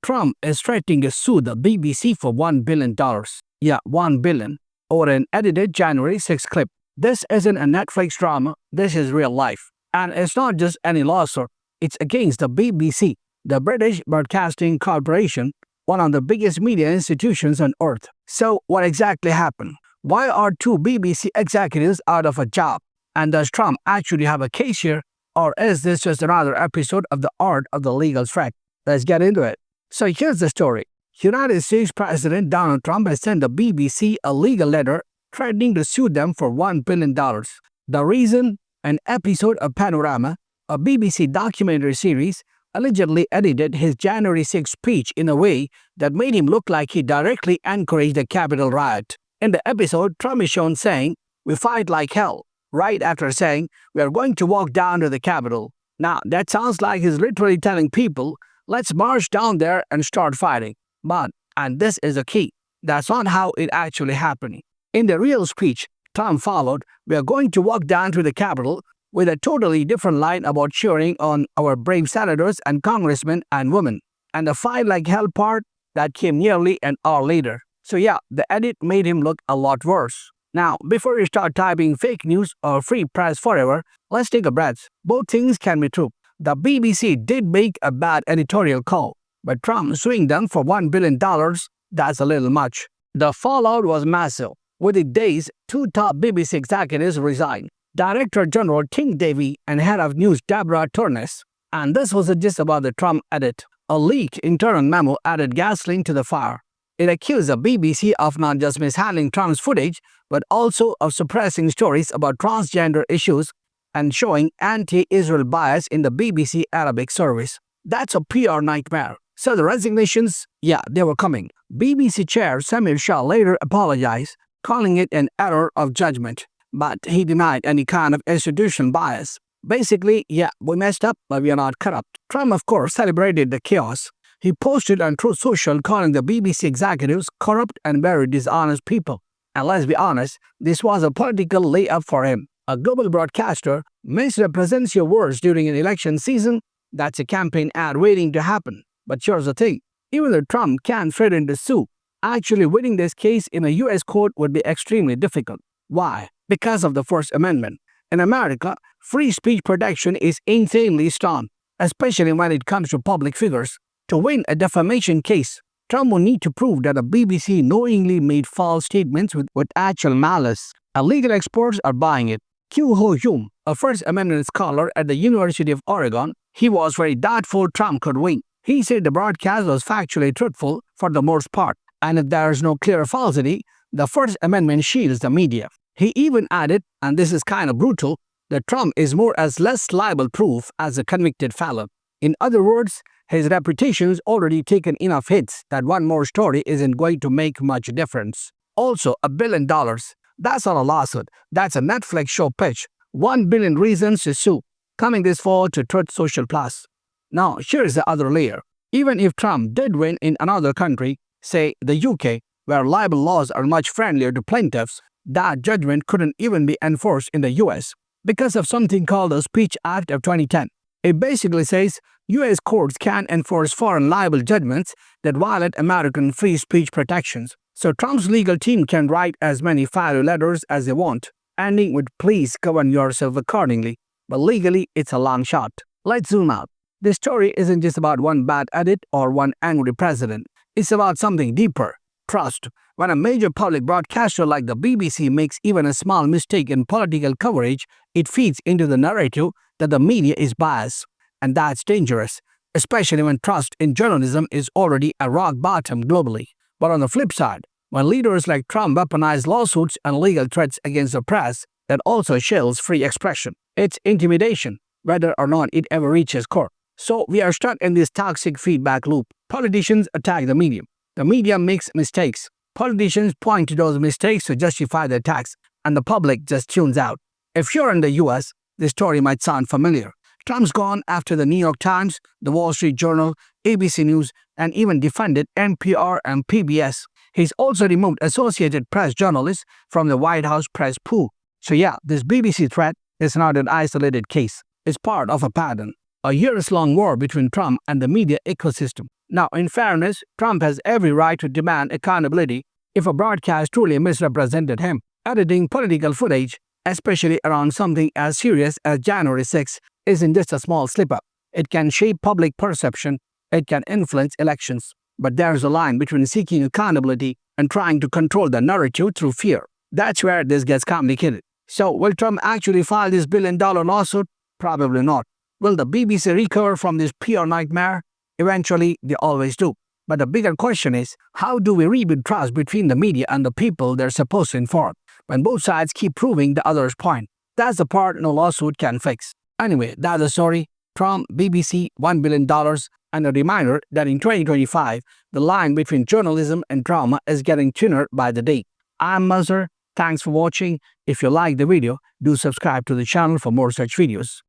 Trump is threatening to sue the BBC for $1 billion. Yeah, $1 billion. Over an edited January 6 clip. This isn't a Netflix drama, this is real life. And it's not just any lawsuit, it's against the BBC, the British Broadcasting Corporation, one of the biggest media institutions on earth. So what exactly happened? Why are two BBC executives out of a job? And does Trump actually have a case here? Or is this just another episode of the art of the legal threat? Let's get into it. So here's the story. United States President Donald Trump has sent the BBC a legal letter threatening to sue them for $1 billion. The reason? An episode of Panorama, a BBC documentary series, allegedly edited his January 6 speech in a way that made him look like he directly encouraged the Capitol riot. In the episode, Trump is shown saying, "We fight like hell," right after saying, "We are going to walk down to the Capitol." Now, that sounds like he's literally telling people, let's march down there and start fighting. But, and this is a key, that's not how it actually happened. In the real speech, Trump followed, "We are going to walk down to the Capitol," with a totally different line about cheering on our brave senators and congressmen and women. And the fight like hell part, that came nearly an hour later. So yeah, the edit made him look a lot worse. Now, before you start typing fake news or free press forever, let's take a breath. Both things can be true. The BBC did make a bad editorial call, but Trump suing them for $1 billion, that's a little much. The fallout was massive. Within days, two top BBC executives resigned. Director General Tim Davie and Head of News Deborah Turnes. And this wasn't just about the Trump edit. A leaked internal memo added gasoline to the fire. It accused the BBC of not just mishandling Trump's footage, but also of suppressing stories about transgender issues and showing anti-Israel bias in the BBC Arabic service. That's a PR nightmare. So the resignations, yeah, they were coming. BBC Chair Samir Shah later apologized, calling it an error of judgment. But he denied any kind of institutional bias. Basically, yeah, we messed up, but we are not corrupt. Trump, of course, celebrated the chaos. He posted on Truth Social calling the BBC executives corrupt and very dishonest people. And let's be honest, this was a political layup for him. A global broadcaster misrepresents your words during an election season. That's a campaign ad waiting to happen. But here's the thing. Even though Trump can threaten to sue, actually winning this case in a U.S. court would be extremely difficult. Why? Because of the First Amendment. In America, free speech protection is insanely strong, especially when it comes to public figures. To win a defamation case, Trump will need to prove that the BBC knowingly made false statements with actual malice. And legal experts are buying it. Kyu Ho Yoon, a First Amendment scholar at the University of Oregon, he was very doubtful Trump could win. He said the broadcast was factually truthful for the most part, and if there is no clear falsity, the First Amendment shields the media. He even added, and this is kind of brutal, that Trump is more or less libel-proof as a convicted felon. In other words, his reputation's already taken enough hits that one more story isn't going to make much difference. Also, $1 billion. That's not a lawsuit. That's a Netflix show pitch. 1 billion reasons to sue. Coming this fall to Truth Social Plus. Now, here's the other layer. Even if Trump did win in another country, say the UK, where libel laws are much friendlier to plaintiffs, that judgment couldn't even be enforced in the US because of something called the Speech Act of 2010. It basically says US courts can enforce foreign libel judgments that violate American free speech protections. So Trump's legal team can write as many fiery letters as they want, ending with "please govern yourself accordingly." But legally, it's a long shot. Let's zoom out. This story isn't just about one bad edit or one angry president. It's about something deeper. Trust. When a major public broadcaster like the BBC makes even a small mistake in political coverage, it feeds into the narrative that the media is biased. And that's dangerous, especially when trust in journalism is already at rock bottom globally. But on the flip side, when leaders like Trump weaponize lawsuits and legal threats against the press, that also chills free expression. It's intimidation, whether or not it ever reaches court. So we are stuck in this toxic feedback loop. Politicians attack the media. The media makes mistakes. Politicians point to those mistakes to justify the attacks, and the public just tunes out. If you're in the US, this story might sound familiar. Trump's gone after the New York Times, the Wall Street Journal, ABC News, and even defended NPR and PBS. He's also removed Associated Press journalists from the White House press pool. So yeah, this BBC threat is not an isolated case. It's part of a pattern. A years-long war between Trump and the media ecosystem. Now, in fairness, Trump has every right to demand accountability if a broadcast truly misrepresented him. Editing political footage, especially around something as serious as January 6, isn't just a small slip-up. It can shape public perception, it can influence elections. But there's a line between seeking accountability and trying to control the narrative through fear. That's where this gets complicated. So, will Trump actually file this billion-dollar lawsuit? Probably not. Will the BBC recover from this PR nightmare? Eventually, they always do. But the bigger question is, how do we rebuild trust between the media and the people they're supposed to inform, when both sides keep proving the other's point? That's the part no lawsuit can fix. Anyway, that's the story. Trump, BBC, $1 billion, and a reminder that in 2025, the line between journalism and drama is getting thinner by the day. I'm Mazhar. Thanks for watching. If you like the video, do subscribe to the channel for more such videos.